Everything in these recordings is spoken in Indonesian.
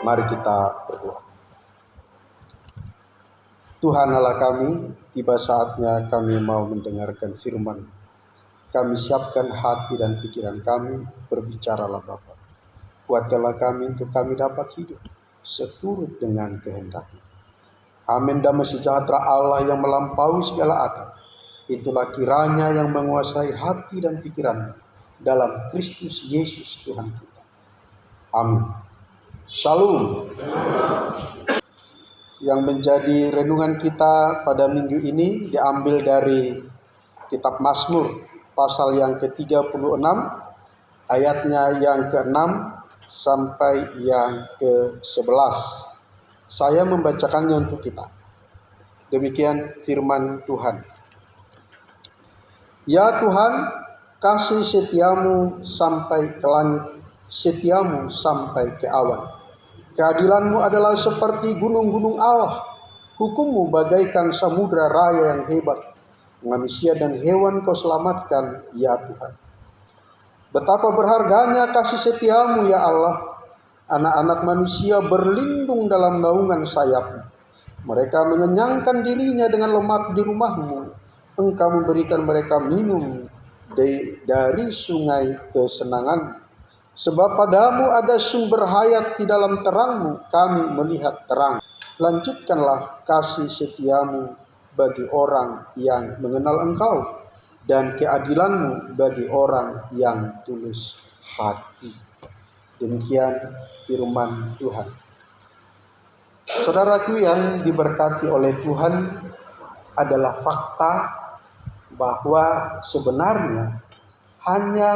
Mari kita berdoa. Tuhan Allah kami, tiba saatnya kami mau mendengarkan firman. Kami siapkan hati dan pikiran kami, berbicaralah Bapa. Kuatkanlah kami untuk kami dapat hidup seturut dengan kehendak-Mu. Amin. Damai sejahtera Allah yang melampaui segala akal, itulah kiranya yang menguasai hati dan pikiran dalam Kristus Yesus Tuhan kita. Amin. Shalom. Yang menjadi renungan kita pada minggu ini diambil dari kitab Mazmur pasal yang ke-36 ayatnya yang ke-6 sampai yang ke-11. Saya membacakannya untuk kita. Demikian firman Tuhan. Ya Tuhan, kasih setiamu sampai ke langit, setiamu sampai ke awan. Keadilanmu adalah seperti gunung-gunung Allah, hukummu bagaikan samudra raya yang hebat. Manusia dan hewan kau selamatkan, ya Tuhan. Betapa berharganya kasih setiamu, ya Allah. Anak-anak manusia berlindung dalam naungan sayapmu. Mereka mengenyangkan dirinya dengan lemak di rumahmu. Engkau memberikan mereka minum dari sungai kesenangan. Sebab padamu ada sumber hayat, di dalam terangmu kami melihat terang. Lanjutkanlah kasih setiamu bagi orang yang mengenal engkau, dan keadilanmu bagi orang yang tulus hati. Demikian firman Tuhan. Saudaraku yang diberkati oleh Tuhan, adalah fakta bahwa sebenarnya hanya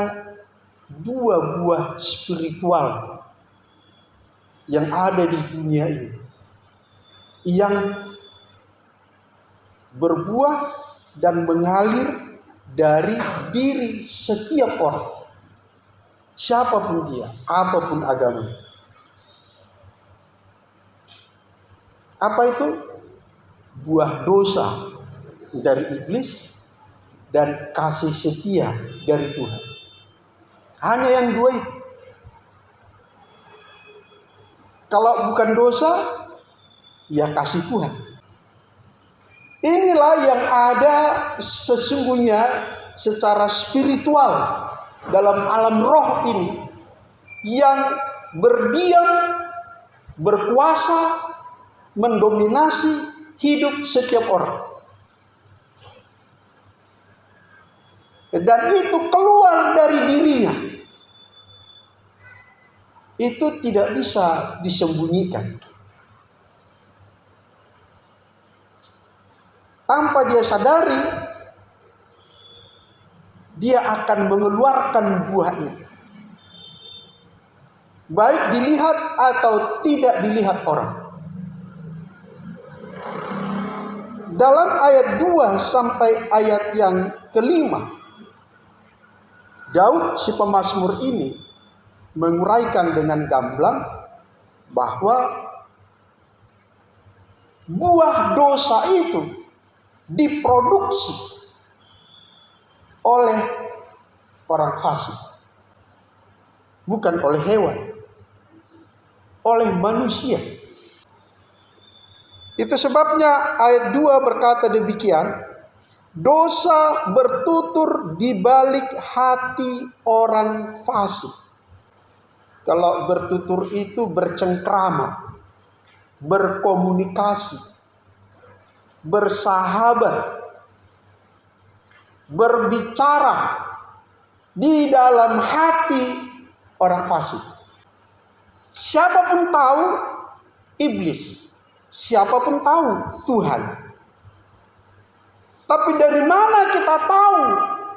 dua buah spiritual yang ada di dunia ini yang berbuah dan mengalir dari diri setiap orang, siapapun dia, apapun agama. Apa itu? Buah dosa dari iblis dan kasih setia dari Tuhan. Hanya yang dua itu. Kalau bukan dosa, ya kasih Tuhan. Inilah yang ada sesungguhnya secara spiritual dalam alam roh ini, yang berdiam, berkuasa, mendominasi hidup setiap orang. Dan itu keluar dari dirinya. Itu tidak bisa disembunyikan. Tanpa dia sadari, dia akan mengeluarkan buah itu. Baik dilihat atau tidak dilihat orang. Dalam ayat 2 sampai ayat yang ke-5, Daud si pemazmur ini menguraikan dengan gamblang bahwa buah dosa itu diproduksi oleh orang fasik, bukan oleh hewan, oleh manusia. Itu sebabnya ayat 2 berkata demikian, dosa bertutur di balik hati orang fasik. Kalau bertutur itu bercengkrama, berkomunikasi, bersahabat, berbicara di dalam hati orang fasik. Siapapun tahu iblis, siapapun tahu Tuhan. Tapi dari mana kita tahu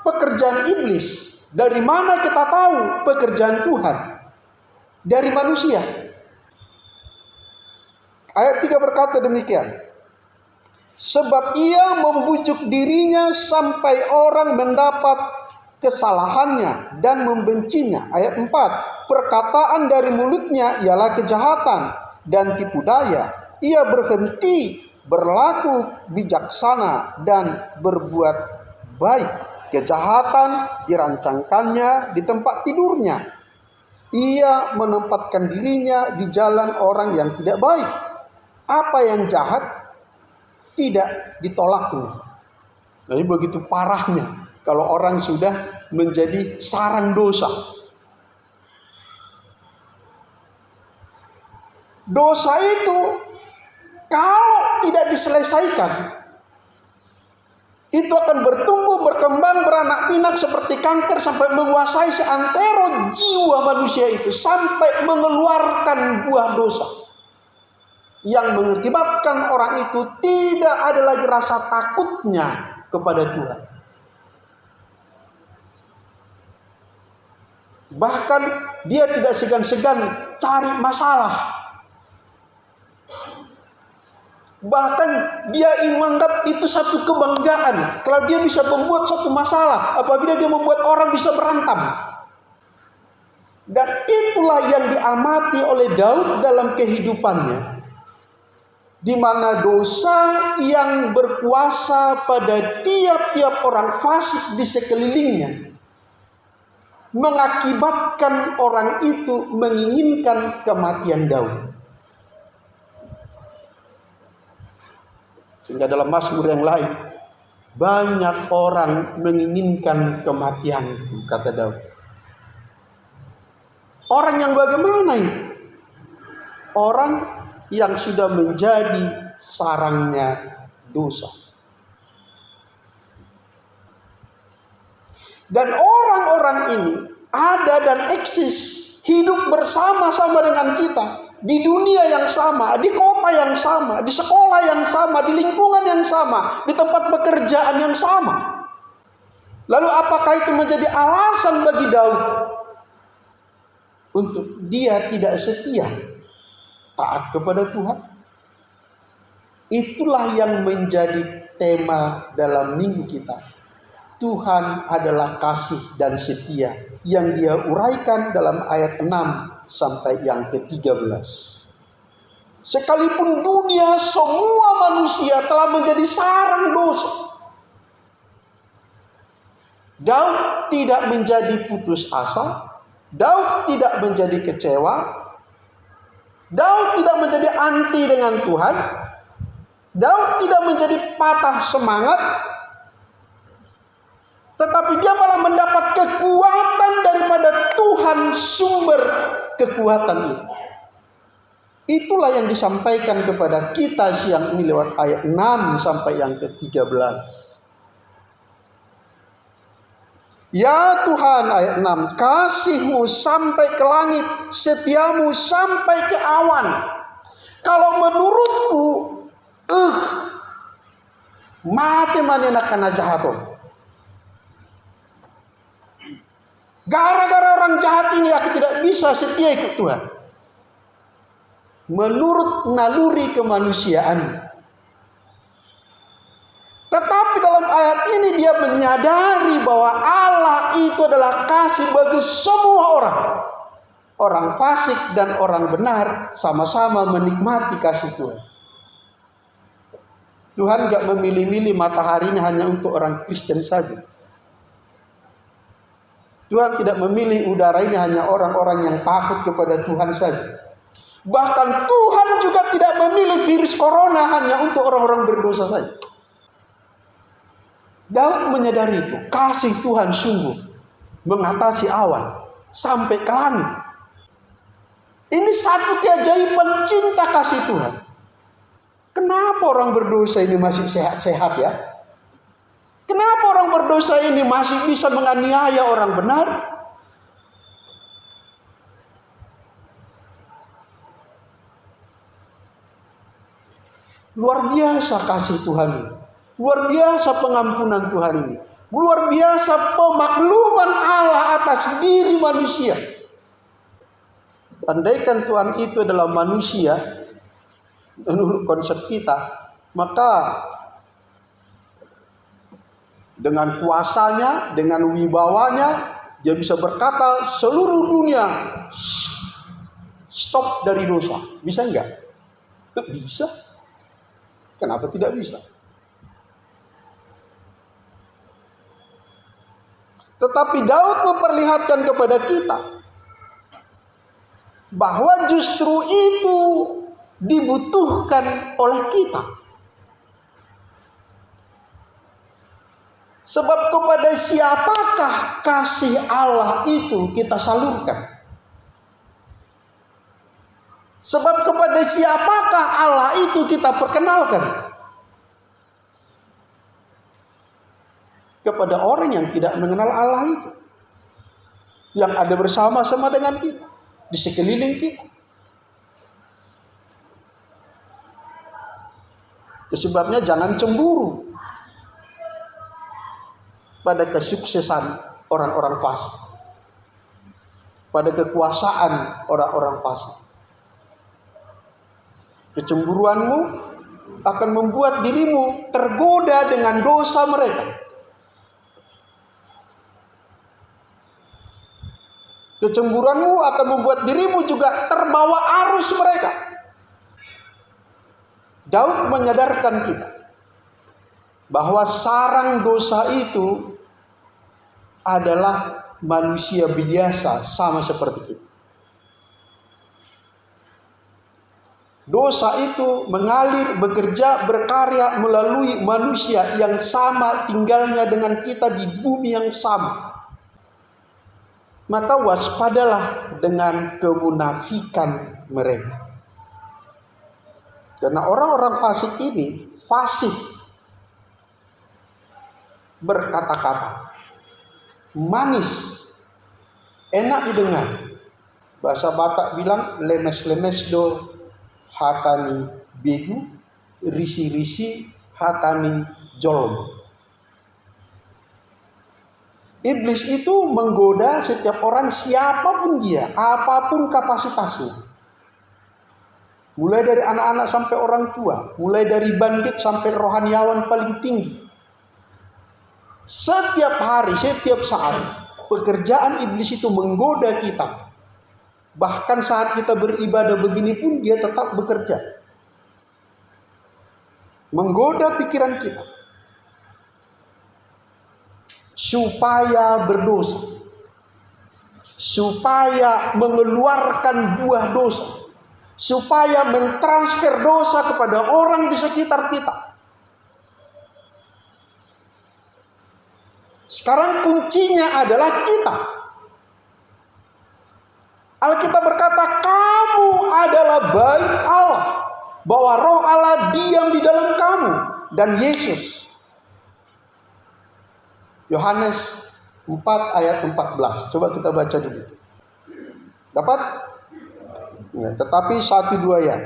pekerjaan iblis? Dari mana kita tahu pekerjaan Tuhan? Dari manusia. Ayat 3 berkata demikian. Sebab ia membujuk dirinya sampai orang mendapat kesalahannya dan membencinya. Ayat 4. Perkataan dari mulutnya ialah kejahatan dan tipu daya. Ia berhenti berlaku bijaksana dan berbuat baik. Kejahatan dirancangkannya di tempat tidurnya. Ia menempatkan dirinya di jalan orang yang tidak baik. Apa yang jahat tidak ditolaknya. Jadi begitu parahnya kalau orang sudah menjadi sarang dosa. Dosa itu kalau tidak diselesaikan, itu akan bertumbuh, berkembang, beranak pinak seperti kanker sampai menguasai seantero jiwa manusia itu, sampai mengeluarkan buah dosa yang mengakibatkan orang itu tidak ada lagi rasa takutnya kepada Tuhan. Bahkan dia tidak segan-segan cari masalah. Bahkan dia menganggap itu satu kebanggaan kalau dia bisa membuat satu masalah, apabila dia membuat orang bisa berantem. Dan itulah yang diamati oleh Daud dalam kehidupannya, di mana dosa yang berkuasa pada tiap-tiap orang fasik di sekelilingnya mengakibatkan orang itu menginginkan kematian Daud. Sehingga dalam Mazmur yang lain, banyak orang menginginkan kematian, kata Daud. Orang yang bagaimana itu? Orang yang sudah menjadi sarangnya dosa. Dan orang-orang ini ada dan eksis, hidup bersama-sama dengan kita di dunia yang sama, di kota yang sama, di sekolah yang sama, di lingkungan yang sama, di tempat pekerjaan yang sama. Lalu apakah itu menjadi alasan bagi Daud untuk dia tidak setia taat kepada Tuhan? Itulah yang menjadi tema dalam minggu kita. Tuhan adalah kasih dan setia, yang dia uraikan dalam ayat 6 sampai yang ke-13. Sekalipun dunia semua manusia telah menjadi sarang dosa, Daud tidak menjadi putus asa, Daud tidak menjadi kecewa, Daud tidak menjadi anti dengan Tuhan, Daud tidak menjadi patah semangat, tetapi dia malah mendapat kekuatan daripada Tuhan, sumber kekuatan itu. Itulah yang disampaikan kepada kita siang ini lewat ayat 6 sampai yang ke-13. Ya Tuhan, ayat 6, kasih-Mu sampai ke langit, setiamu sampai ke awan. Kalau menurutku, mati manena kana jahato. Gara-gara orang jahat ini aku tidak bisa setia ikut Tuhan. Menurut naluri kemanusiaan. Tetapi dalam ayat ini dia menyadari bahwa Allah itu adalah kasih bagi semua orang. Orang fasik dan orang benar sama-sama menikmati kasih Tuhan. Tuhan gak memilih-milih matahari ini hanya untuk orang Kristen saja. Tuhan tidak memilih udara ini hanya orang-orang yang takut kepada Tuhan saja. Bahkan Tuhan juga tidak memilih virus corona hanya untuk orang-orang berdosa saja. Daud menyadari itu. Kasih Tuhan sungguh mengatasi awan sampai ke langit. Ini satu keajaiban cinta kasih Tuhan. Kenapa orang berdosa ini masih sehat-sehat ya? Kenapa orang berdosa ini masih bisa menganiaya orang benar? Luar biasa kasih Tuhan ini. Luar biasa pengampunan Tuhan ini. Luar biasa pemakluman Allah atas diri manusia. Andaikan Tuhan itu adalah manusia, menurut konsep kita, maka dengan kuasanya, dengan wibawanya, dia bisa berkata seluruh dunia stop dari dosa. Bisa enggak? Bisa. Kenapa tidak bisa? Tetapi Daud memperlihatkan kepada kita bahwa justru itu dibutuhkan oleh kita. Sebab kepada siapakah kasih Allah itu kita salurkan? Sebab kepada siapakah Allah itu kita perkenalkan? Kepada orang yang tidak mengenal Allah itu, yang ada bersama-sama dengan kita, di sekeliling kita. Sebabnya jangan cemburu pada kesuksesan orang-orang fasik, pada kekuasaan orang-orang fasik. Kecemburuanmu akan membuat dirimu tergoda dengan dosa mereka. Kecemburuanmu akan membuat dirimu juga terbawa arus mereka. Daud menyadarkan kita bahwa sarang dosa itu adalah manusia biasa sama seperti kita. Dosa itu mengalir, bekerja, berkarya melalui manusia yang sama tinggalnya dengan kita di bumi yang sama. Maka waspadalah dengan kemunafikan mereka. Karena orang-orang fasik ini fasih berkata-kata, manis, enak didengar. Bahasa Batak bilang lemes-lemes do hatani begu, risi-risi hatani jolom. Iblis itu menggoda setiap orang siapapun dia, apapun kapasitasnya. Mulai dari anak-anak sampai orang tua, mulai dari bandit sampai rohaniawan paling tinggi. Setiap hari, setiap saat, pekerjaan iblis itu menggoda kita. Bahkan saat kita beribadah begini pun dia tetap bekerja. Menggoda pikiran kita. Supaya berdosa. Supaya mengeluarkan buah dosa. Supaya mentransfer dosa kepada orang di sekitar kita. Sekarang kuncinya adalah kita. Alkitab berkata, kamu adalah bait Allah, bahwa Roh Allah diam di dalam kamu, dan Yesus. Yohanes 4 ayat 14. Coba kita baca dulu. Dapat? Ya, tetapi 1-2 ya.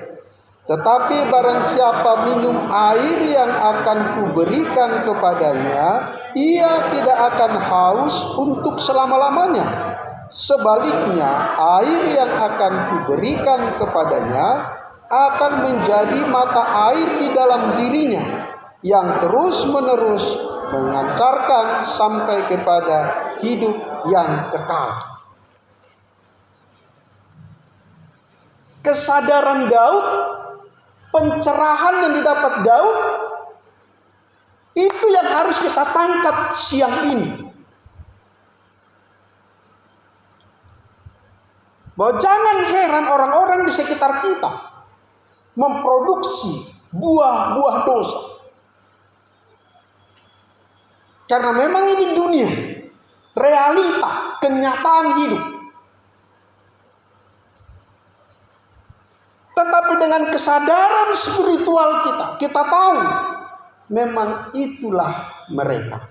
Tetapi barang siapa minum air yang akan kuberikan kepadanya, ia tidak akan haus untuk selama-lamanya. Sebaliknya, air yang akan kuberikan kepadanya akan menjadi mata air di dalam dirinya, yang terus-menerus mengantarkan sampai kepada hidup yang kekal. Kesadaran Daud, pencerahan yang didapat Daud, itu yang harus kita tangkap siang ini. Bahwa jangan heran orang-orang di sekitar kita memproduksi buah-buah dosa. Karena memang ini dunia, realita, kenyataan hidup. Tetapi dengan kesadaran spiritual kita tahu memang itulah mereka.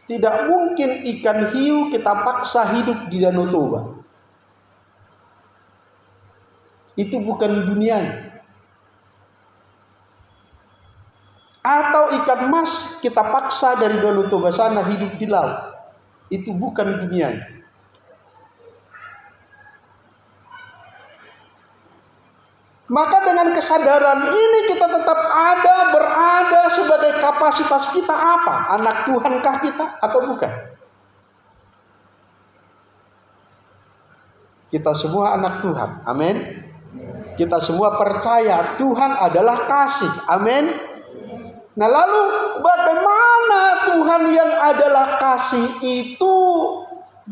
Tidak mungkin ikan hiu kita paksa hidup di Danau Toba. Itu bukan dunianya. Atau ikan mas kita paksa dari Danau Toba sana hidup di laut. Itu bukan dunianya. Maka dengan kesadaran ini kita tetap berada sebagai kapasitas kita apa? Anak Tuhankah kita atau bukan? Kita semua anak Tuhan. Amin. Kita semua percaya Tuhan adalah kasih. Amin. Nah, lalu bagaimana Tuhan yang adalah kasih itu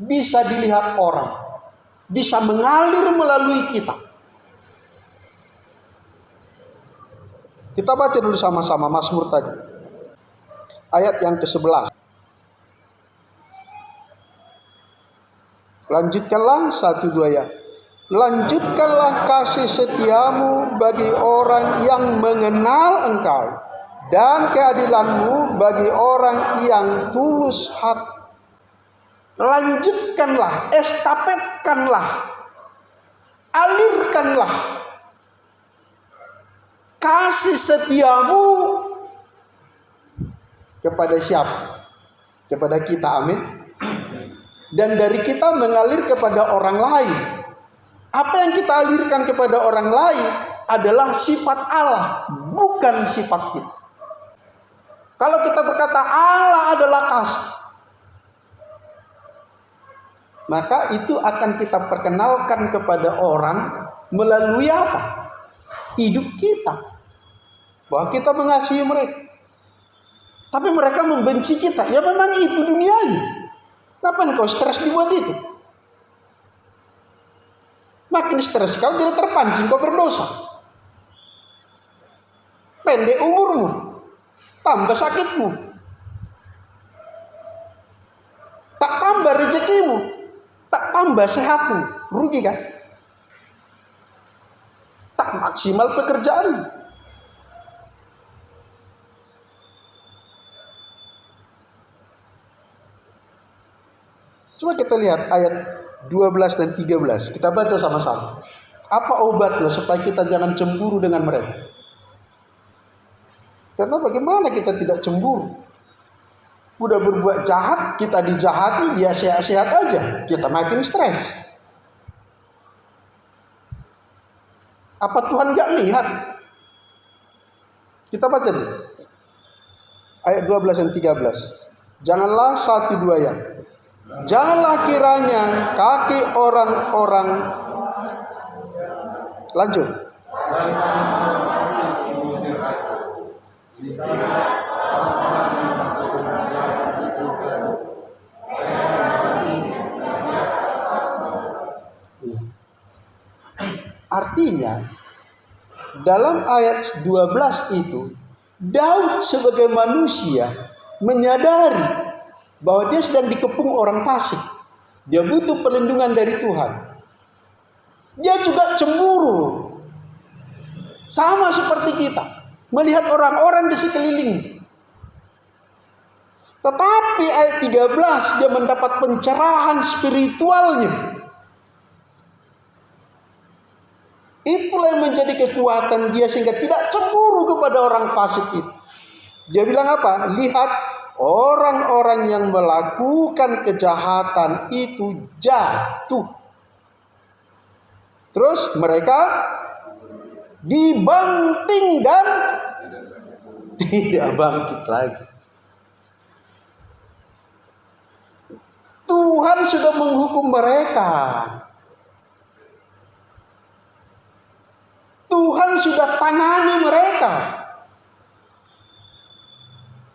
bisa dilihat orang, bisa mengalir melalui kita. Kita baca dulu sama-sama Mazmur tadi, ayat yang ke-11. Lanjutkanlah 1-2 ya. Lanjutkanlah kasih setiamu bagi orang yang mengenal Engkau, dan keadilanmu bagi orang yang tulus hati. Lanjutkanlah, estafetkanlah, alirkanlah kasih setiamu kepada siapa? Kepada kita, amin. Dan dari kita mengalir kepada orang lain. Apa yang kita alirkan kepada orang lain adalah sifat Allah, bukan sifat kita. Kalau kita berkata Allah adalah kasih, maka itu akan kita perkenalkan kepada orang melalui apa? Hidup kita. Bahwa kita mengasihi mereka. Tapi mereka membenci kita. Ya memang itu dunianya. Kapan kau stres dibuat itu? Makin stres kau tidak terpancing, kau berdosa. Pendek umurmu, tambah sakitmu, tak tambah rezekimu, tak tambah sehatmu, rugi kan? Tak maksimal pekerjaanmu. Coba kita lihat ayat 12 dan 13. Kita baca sama-sama. Apa obatnya supaya kita jangan cemburu dengan mereka? Karena bagaimana kita tidak cemburu? Udah berbuat jahat, kita dijahati, dia sehat-sehat aja. Kita makin stres. Apa Tuhan gak lihat? Kita baca dulu. Ayat 12 dan 13. Janganlah 1-2 ya. Janganlah kiranya kaki orang-orang, lanjut. Artinya dalam ayat 12 itu Daud sebagai manusia menyadari bahwa dia sedang dikepung orang fasik. Dia butuh perlindungan dari Tuhan. Dia juga cemburu. Sama seperti kita. Melihat orang-orang di sekeliling. Tetapi ayat 13 dia mendapat pencerahan spiritualnya. Itulah yang menjadi kekuatan dia sehingga tidak cemburu kepada orang fasik itu. Dia bilang apa? Lihat, orang-orang yang melakukan kejahatan itu jatuh. Terus mereka dibanting dan tidak bangkit lagi. Tuhan sudah menghukum mereka. Tuhan sudah tangani mereka.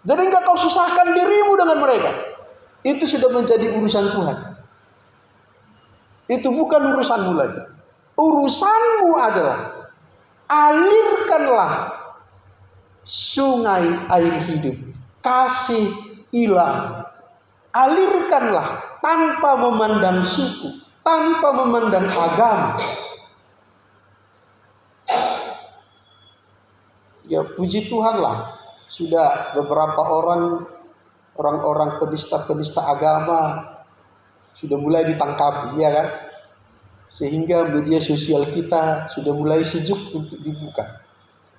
Jadi enggak kau susahkan dirimu dengan mereka. Itu sudah menjadi urusan Tuhan. Itu bukan urusanmu lagi. Urusanmu adalah alirkanlah sungai air hidup, kasih ilahi. Alirkanlah tanpa memandang suku, tanpa memandang agama. Ya puji Tuhanlah, sudah beberapa orang-orang penista agama sudah mulai ditangkap, ya kan? Sehingga media sosial kita sudah mulai sejuk untuk dibuka.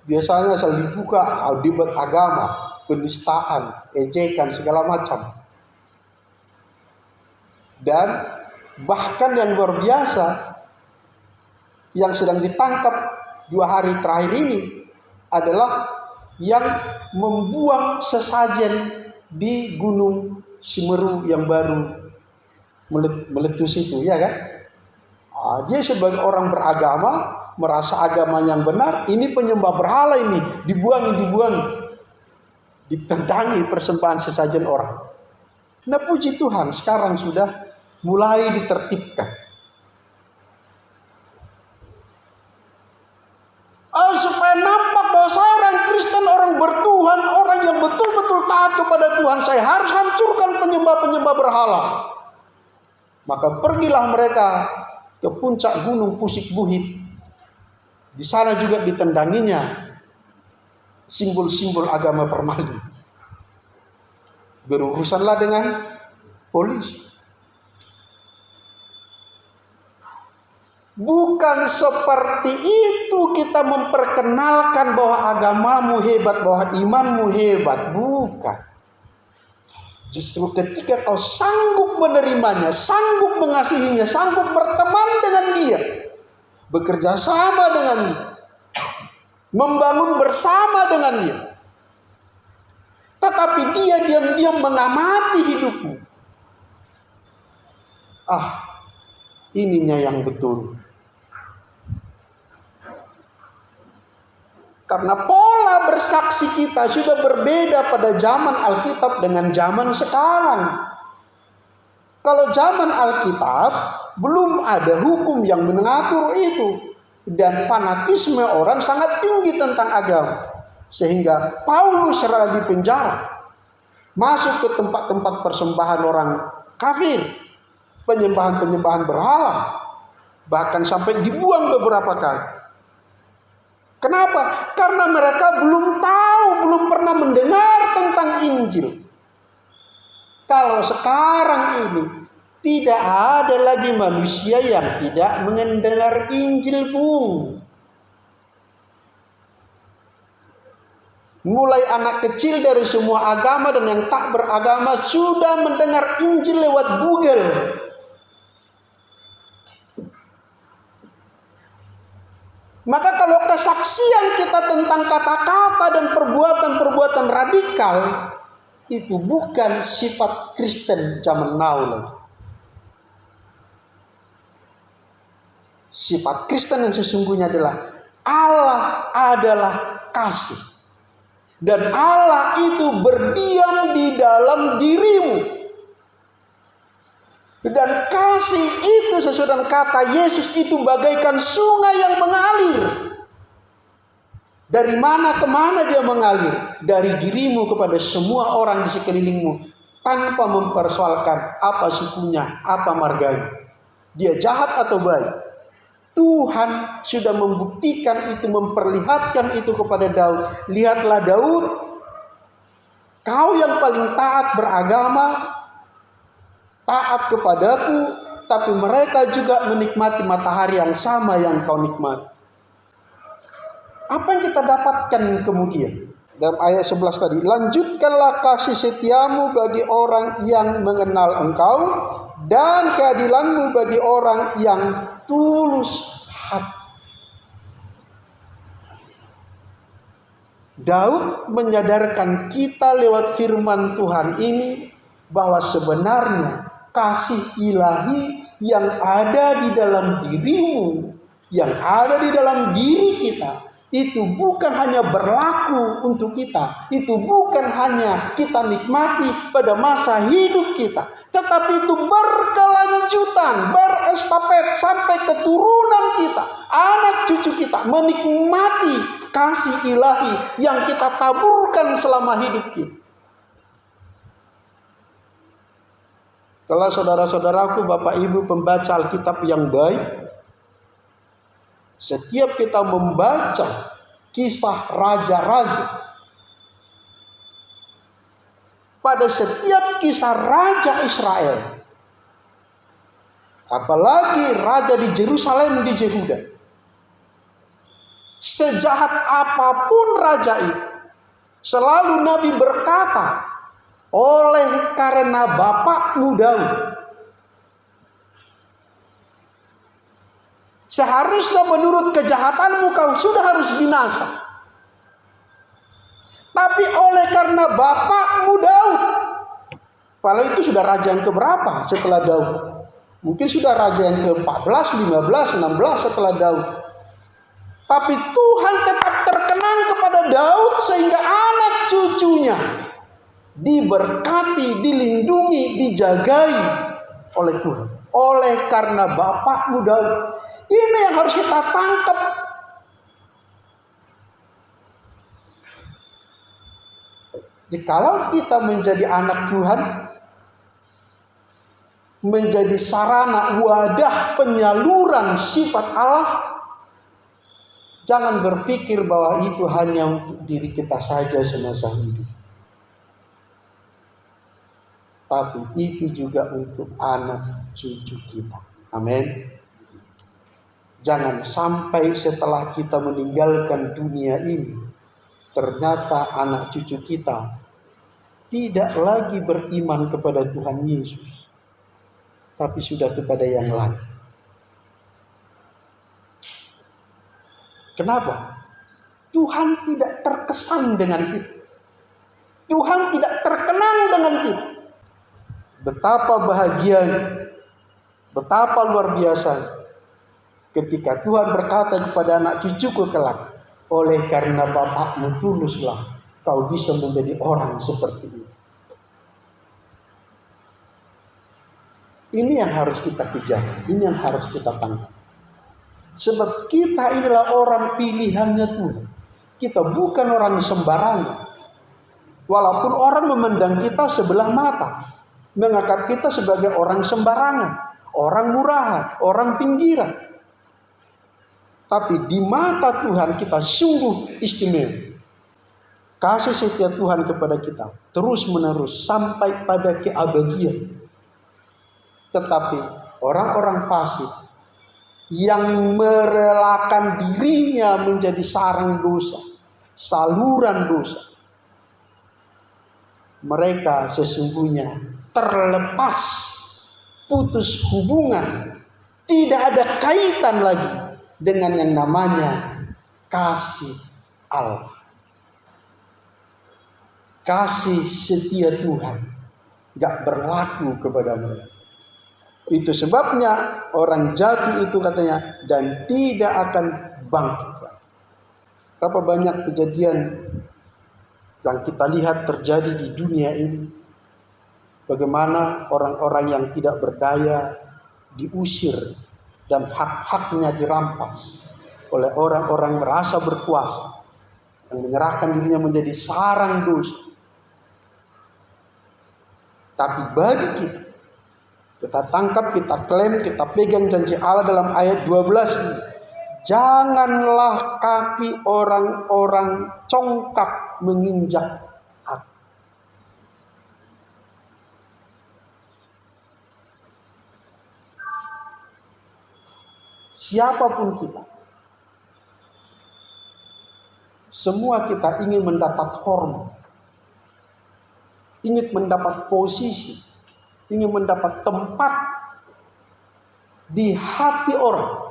Biasanya asal dibuka debat agama, penistaan, ejekan segala macam. Dan bahkan yang luar biasa, yang sedang ditangkap 2 hari terakhir ini adalah yang membuang sesajen di Gunung Semeru yang baru meletus itu, ya kan? Dia sebagai orang beragama merasa agama yang benar, ini penyembah berhala ini dibuangi, ditendangi persembahan sesajen orang. Nah puji Tuhan sekarang sudah mulai ditertibkan. Supaya nampak bahwa saya orang Kristen, orang bertuhan, orang yang betul-betul taat kepada Tuhan, saya harus hancurkan penyembah-penyembah berhala. Maka pergilah mereka ke puncak gunung Pusik Buhit. Di sana juga ditendanginya simbol-simbol agama permali. Berurusanlah dengan polisi. Bukan seperti itu kita memperkenalkan bahwa agamamu hebat, bahwa imanmu hebat. Bukan. Justru ketika kau sanggup menerimanya, sanggup mengasihinya, sanggup berteman dengan dia, bekerja sama dengan dia, membangun bersama dengan dia, tetapi dia diam-diam mengamati hidupmu. Ininya yang betul. Karena pola bersaksi kita sudah berbeda pada zaman Alkitab dengan zaman sekarang. Kalau zaman Alkitab belum ada hukum yang mengatur itu. Dan fanatisme orang sangat tinggi tentang agama. Sehingga Paulus serah di penjara. Masuk ke tempat-tempat persembahan orang kafir. Penyembahan-penyembahan berhala. Bahkan sampai dibuang beberapa kali. Kenapa? Karena mereka belum tahu, belum pernah mendengar tentang Injil. Kalau sekarang ini tidak ada lagi manusia yang tidak mendengar Injil, Bung. Mulai anak kecil dari semua agama dan yang tak beragama sudah mendengar Injil lewat Google. Maka kalau kesaksian kita tentang kata-kata dan perbuatan-perbuatan radikal, itu bukan sifat Kristen zaman now lagi. Sifat Kristen yang sesungguhnya adalah Allah adalah kasih. Dan Allah itu berdiam di dalam dirimu. Dan kasih itu sesuai dengan kata Yesus itu bagaikan sungai yang mengalir. Dari mana ke mana dia mengalir? Dari dirimu kepada semua orang di sekelilingmu. Tanpa mempersoalkan apa sukunya, apa marganya. Dia jahat atau baik. Tuhan sudah membuktikan itu, memperlihatkan itu kepada Daud. Lihatlah Daud, kau yang paling taat beragama, taat kepadaku, tapi mereka juga menikmati matahari yang sama yang kau nikmati. Apa yang kita dapatkan kemudian? Dalam ayat 11 tadi, lanjutkanlah kasih setiamu bagi orang yang mengenal engkau, dan keadilanmu bagi orang yang tulus hati. Daud menyadarkan kita lewat firman Tuhan ini, bahwa sebenarnya kasih ilahi yang ada di dalam dirimu, yang ada di dalam diri kita, itu bukan hanya berlaku untuk kita, itu bukan hanya kita nikmati pada masa hidup kita, tetapi itu berkelanjutan, berestafet sampai keturunan kita, anak cucu kita menikmati kasih ilahi yang kita taburkan selama hidup kita. Kalau saudara-saudaraku, Bapak Ibu pembaca Alkitab yang baik, setiap kita membaca kisah raja-raja, pada setiap kisah raja Israel, apalagi raja di Yerusalem di Yehuda, sejahat apapun raja itu, selalu Nabi berkata, oleh karena bapakmu Daud, seharusnya menurut kejahatanmu kau sudah harus binasa. Tapi oleh karena bapakmu Daud, padahal itu sudah raja yang keberapa setelah Daud? Mungkin sudah raja yang ke-14, 15, 16 setelah Daud. Tapi Tuhan tetap terkenang kepada Daud sehingga anak cucunya diberkati, dilindungi, dijagai oleh Tuhan. Oleh karena bapakmu Daud. Ini yang harus kita tangkap. Jadi kalau kita menjadi anak Tuhan, menjadi sarana wadah penyaluran sifat Allah, jangan berpikir bahwa itu hanya untuk diri kita saja semasa hidup. Tapi itu juga untuk anak cucu kita. Amin. Jangan sampai setelah kita meninggalkan dunia ini, ternyata anak cucu kita tidak lagi beriman kepada Tuhan Yesus, tapi sudah kepada yang lain. Kenapa? Tuhan tidak terkesan dengan kita. Tuhan tidak terkenang dengan kita. Betapa bahagianya, betapa luar biasa ketika Tuhan berkata kepada anak cucuku kelak, oleh karena bapakmu tuluslah kau bisa menjadi orang seperti ini. Ini yang harus kita kejar, ini yang harus kita tangkap. Sebab kita inilah orang pilihannya Tuhan. Kita bukan orang sembarangan. Walaupun orang memandang kita sebelah mata, menganggap kita sebagai orang sembarangan, orang murahan, orang pinggiran. Tapi di mata Tuhan kita sungguh istimewa. Kasih setia Tuhan kepada kita terus menerus sampai pada keabadian. Tetapi orang-orang fasik yang merelakan dirinya menjadi sarang dosa, saluran dosa, mereka sesungguhnya terlepas, putus hubungan, tidak ada kaitan lagi dengan yang namanya kasih Allah. Kasih setia Tuhan gak berlaku kepada mereka. Itu sebabnya orang jatuh itu katanya dan tidak akan bangkit. Berapa banyak kejadian yang kita lihat terjadi di dunia ini. Bagaimana orang-orang yang tidak berdaya diusir dan hak-haknya dirampas oleh orang-orang merasa berkuasa yang menyerahkan dirinya menjadi sarang dosa. Tapi bagi kita tangkap, kita klaim, kita pegang janji Allah dalam ayat 12 ini. Janganlah kaki orang-orang congkak menginjak aku. Siapapun kita, semua kita ingin mendapat hormat, ingin mendapat posisi, ingin mendapat tempat di hati orang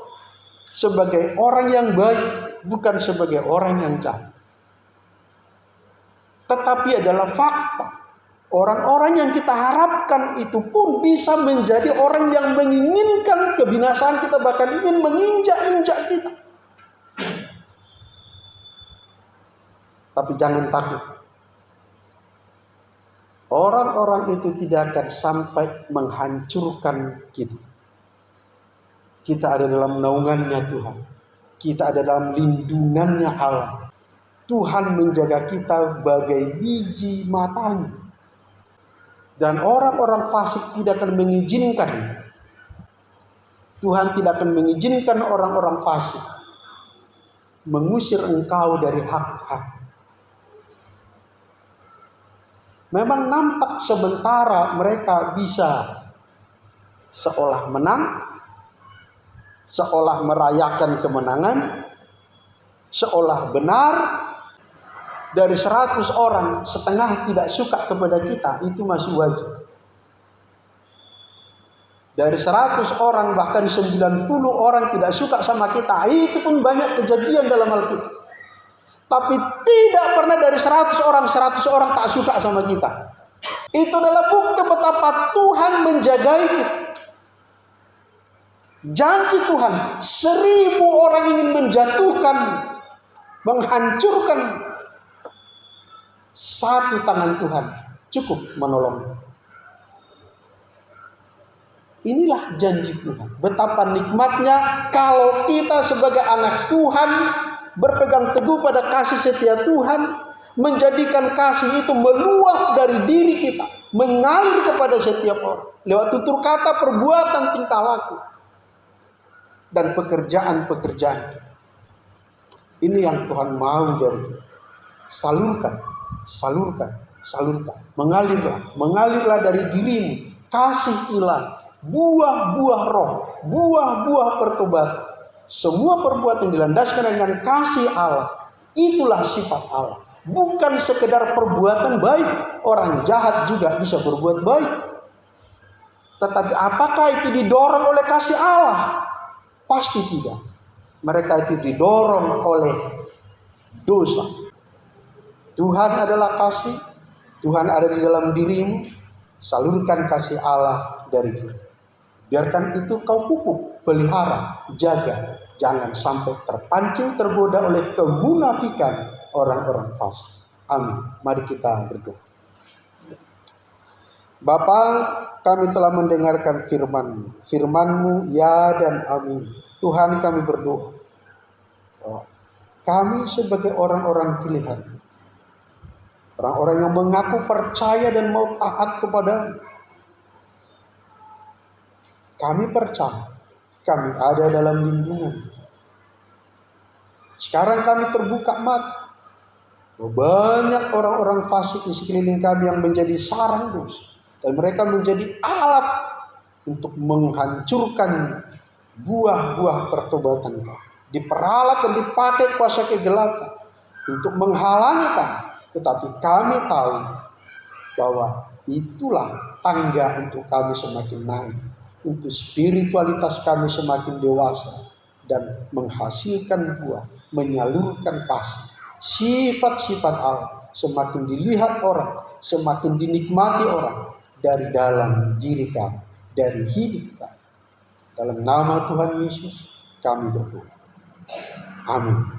sebagai orang yang baik, bukan sebagai orang yang jahat. Tetapi adalah fakta, orang-orang yang kita harapkan itu pun bisa menjadi orang yang menginginkan kebinasaan kita, bahkan ingin menginjak-injak kita. Tapi jangan takut, orang-orang itu tidak akan sampai menghancurkan kita. Kita ada dalam naungannya Tuhan. Kita ada dalam lindungannya Allah. Tuhan menjaga kita bagai biji matanya. Dan orang-orang fasik tidak akan mengizinkan. Tuhan tidak akan mengizinkan orang-orang fasik mengusir engkau dari hak-hak. Memang nampak sementara mereka bisa seolah menang, seolah merayakan kemenangan, seolah benar. Dari 100 orang, setengah tidak suka kepada kita, itu masih wajar. Dari 100 orang, bahkan 90 orang tidak suka sama kita, itu pun banyak kejadian dalam Alkitab. Tapi tidak pernah dari 100 orang tak suka sama kita. Itu adalah bukti betapa Tuhan menjagai kita. Janji Tuhan, 1000 orang ingin menjatuhkan, menghancurkan, satu tangan Tuhan cukup menolong. Inilah janji Tuhan. Betapa nikmatnya kalau kita sebagai anak Tuhan berpegang teguh pada kasih setia Tuhan, menjadikan kasih itu meluap dari diri kita, mengalir kepada setiap orang lewat tutur kata, perbuatan, tingkah laku, dan pekerjaan-pekerjaan kita. Ini yang Tuhan mau dari kita. Salurkan, salurkan, salurkan. Mengalirlah dari dirimu kasih ilahi, buah-buah roh, buah-buah pertobatan. Semua perbuatan dilandaskan dengan kasih Allah. Itulah sifat Allah. Bukan sekedar perbuatan baik. Orang jahat juga bisa berbuat baik. Tetapi apakah itu didorong oleh kasih Allah? Pasti tidak. Mereka itu didorong oleh dosa. Tuhan adalah kasih. Tuhan ada di dalam dirimu. Salurkan kasih Allah dari diri. Biarkan itu kau pupuk, pelihara, jaga. Jangan sampai terpancing, tergoda oleh kemunafikan orang-orang fasik. Amin. Mari kita berdoa. Bapa, kami telah mendengarkan firman-Mu. Firman-Mu ya dan amin. Tuhan, kami berdoa. Kami sebagai orang-orang pilihan, orang-orang yang mengaku percaya dan mau taat kepada-Mu, kami percaya kami ada dalam lindungan. Sekarang kami terbuka mata. Banyak orang-orang fasik di sekeliling kami yang menjadi sarang dosa. Dan mereka menjadi alat untuk menghancurkan buah-buah pertobatan kami. Diperalat dan dipakai kuasa kegelapan untuk menghalangi kami. Tetapi kami tahu bahwa itulah tangga untuk kami semakin naik. Untuk spiritualitas kami semakin dewasa. Dan menghasilkan buah, menyalurkan kasih. Sifat-sifat Allah semakin dilihat orang, semakin dinikmati orang. Dari dalam diri kami, dari hidup kami. Dalam nama Tuhan Yesus kami berdoa. Amin.